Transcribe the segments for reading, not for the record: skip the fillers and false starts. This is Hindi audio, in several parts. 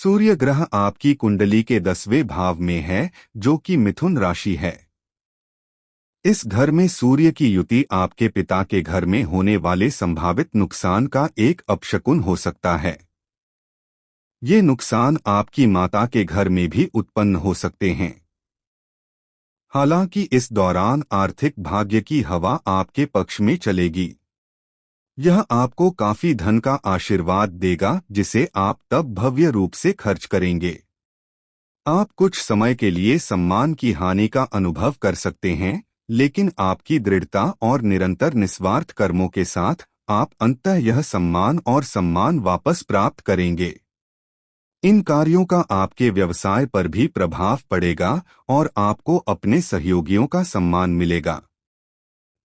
सूर्य ग्रह आपकी कुंडली के 10वें भाव में है, जो कि मिथुन राशि है। इस घर में सूर्य की युति आपके पिता के घर में होने वाले संभावित नुकसान का एक अपशकुन हो सकता है। ये नुकसान आपकी माता के घर में भी उत्पन्न हो सकते हैं। हालांकि इस दौरान आर्थिक भाग्य की हवा आपके पक्ष में चलेगी। यह आपको काफी धन का आशीर्वाद देगा, जिसे आप तब भव्य रूप से खर्च करेंगे। आप कुछ समय के लिए सम्मान की हानि का अनुभव कर सकते हैं, लेकिन आपकी दृढ़ता और निरंतर निस्वार्थ कर्मों के साथ आप अंततः यह सम्मान वापस प्राप्त करेंगे। इन कार्यों का आपके व्यवसाय पर भी प्रभाव पड़ेगा और आपको अपने सहयोगियों का सम्मान मिलेगा।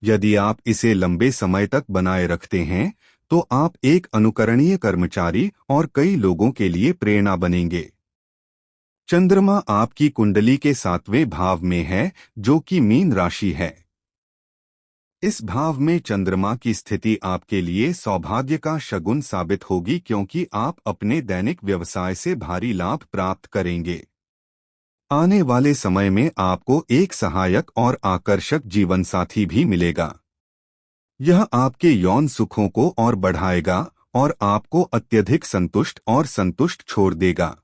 यदि आप इसे लंबे समय तक बनाए रखते हैं, तो आप एक अनुकरणीय कर्मचारी और कई लोगों के लिए प्रेरणा बनेंगे। चंद्रमा आपकी कुंडली के 7वें भाव में है, जो कि मीन राशि है। इस भाव में चंद्रमा की स्थिति आपके लिए सौभाग्य का शगुन साबित होगी, क्योंकि आप अपने दैनिक व्यवसाय से भारी लाभ प्राप्त करेंगे। आने वाले समय में आपको एक सहायक और आकर्षक जीवनसाथी भी मिलेगा। यह आपके यौन सुखों को और बढ़ाएगा और आपको अत्यधिक संतुष्ट छोड़ देगा।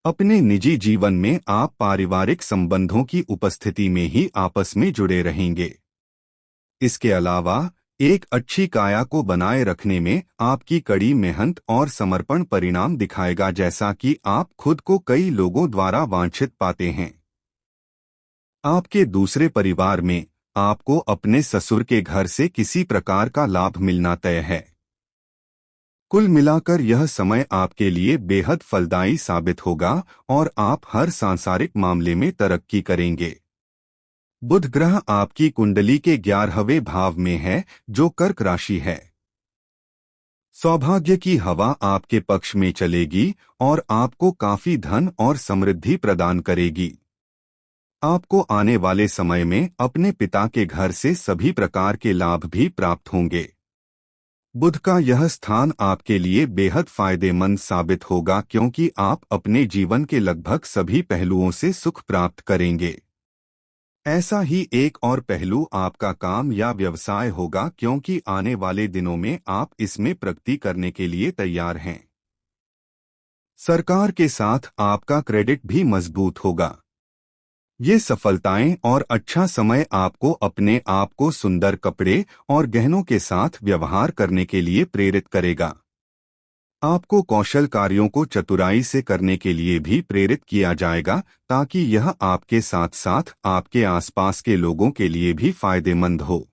अपने निजी जीवन में आप पारिवारिक संबंधों की उपस्थिति में ही आपस में जुड़े रहेंगे। इसके अलावा एक अच्छी काया को बनाए रखने में आपकी कड़ी मेहनत और समर्पण परिणाम दिखाएगा, जैसा कि आप खुद को कई लोगों द्वारा वांछित पाते हैं। आपके दूसरे परिवार में आपको अपने ससुर के घर से किसी प्रकार का लाभ मिलना तय है। कुल मिलाकर यह समय आपके लिए बेहद फलदायी साबित होगा और आप हर सांसारिक मामले में तरक्की करेंगे। बुध ग्रह आपकी कुंडली के 11वें भाव में है, जो कर्क राशि है। सौभाग्य की हवा आपके पक्ष में चलेगी और आपको काफी धन और समृद्धि प्रदान करेगी। आपको आने वाले समय में अपने पिता के घर से सभी प्रकार के लाभ भी प्राप्त होंगे। बुध का यह स्थान आपके लिए बेहद फायदेमंद साबित होगा, क्योंकि आप अपने जीवन के लगभग सभी पहलुओं से सुख प्राप्त करेंगे। ऐसा ही एक और पहलू आपका काम या व्यवसाय होगा, क्योंकि आने वाले दिनों में आप इसमें प्रगति करने के लिए तैयार हैं। सरकार के साथ आपका क्रेडिट भी मजबूत होगा। ये सफलताएं और अच्छा समय आपको अपने आप को सुंदर कपड़े और गहनों के साथ व्यवहार करने के लिए प्रेरित करेगा। आपको कौशल कार्यों को चतुराई से करने के लिए भी प्रेरित किया जाएगा, ताकि यह आपके साथ साथ आपके आसपास के लोगों के लिए भी फायदेमंद हो।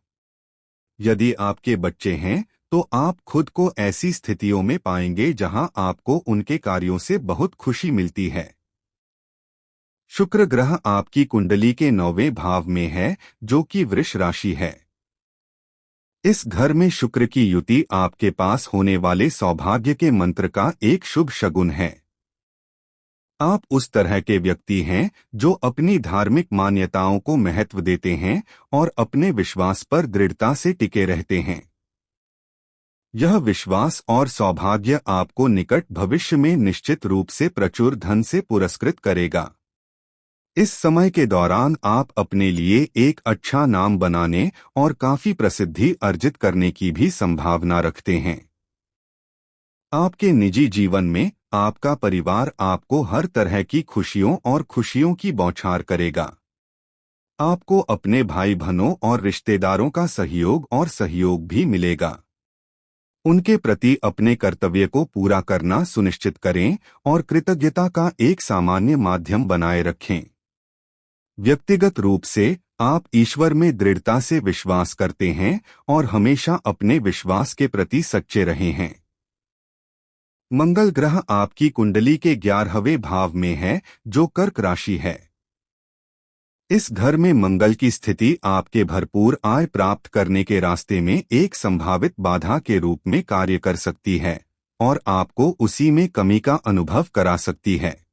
यदि आपके बच्चे हैं, तो आप खुद को ऐसी स्थितियों में पाएंगे जहां आपको उनके कार्यों से बहुत खुशी मिलती है। शुक्र ग्रह आपकी कुंडली के 9वें भाव में है, जो कि वृष राशि है। इस घर में शुक्र की युति आपके पास होने वाले सौभाग्य के मंत्र का एक शुभ शगुन है। आप उस तरह के व्यक्ति हैं जो अपनी धार्मिक मान्यताओं को महत्व देते हैं और अपने विश्वास पर दृढ़ता से टिके रहते हैं। यह विश्वास और सौभाग्य आपको निकट भविष्य में निश्चित रूप से प्रचुर धन से पुरस्कृत करेगा। इस समय के दौरान आप अपने लिए एक अच्छा नाम बनाने और काफी प्रसिद्धि अर्जित करने की भी संभावना रखते हैं। आपके निजी जीवन में आपका परिवार आपको हर तरह की खुशियों की बौछार करेगा। आपको अपने भाई बहनों और रिश्तेदारों का सहयोग भी मिलेगा। उनके प्रति अपने कर्तव्य को पूरा करना सुनिश्चित करें और कृतज्ञता का एक सामान्य माध्यम बनाए रखें। व्यक्तिगत रूप से आप ईश्वर में दृढ़ता से विश्वास करते हैं और हमेशा अपने विश्वास के प्रति सच्चे रहे हैं। मंगल ग्रह आपकी कुंडली के 11वें भाव में है, जो कर्क राशि है। इस घर में मंगल की स्थिति आपके भरपूर आय प्राप्त करने के रास्ते में एक संभावित बाधा के रूप में कार्य कर सकती है और आपको उसी में कमी का अनुभव करा सकती है।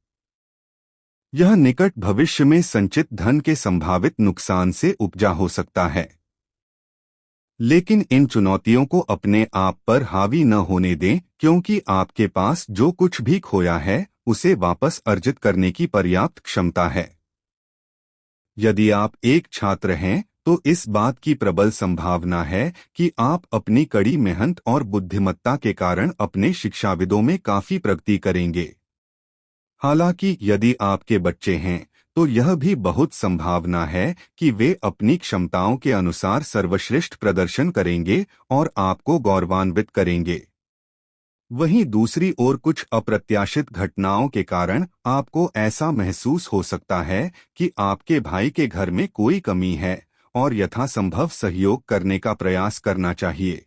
यह निकट भविष्य में संचित धन के संभावित नुकसान से उपजा हो सकता है। लेकिन इन चुनौतियों को अपने आप पर हावी न होने दें, क्योंकि आपके पास जो कुछ भी खोया है उसे वापस अर्जित करने की पर्याप्त क्षमता है। यदि आप एक छात्र हैं तो इस बात की प्रबल संभावना है कि आप अपनी कड़ी मेहनत और बुद्धिमत्ता के कारण अपने शिक्षाविदों में काफी प्रगति करेंगे। हालांकि यदि आपके बच्चे हैं तो यह भी बहुत संभावना है कि वे अपनी क्षमताओं के अनुसार सर्वश्रेष्ठ प्रदर्शन करेंगे और आपको गौरवान्वित करेंगे। वहीं दूसरी ओर कुछ अप्रत्याशित घटनाओं के कारण आपको ऐसा महसूस हो सकता है कि आपके भाई के घर में कोई कमी है और यथासंभव सहयोग करने का प्रयास करना चाहिए।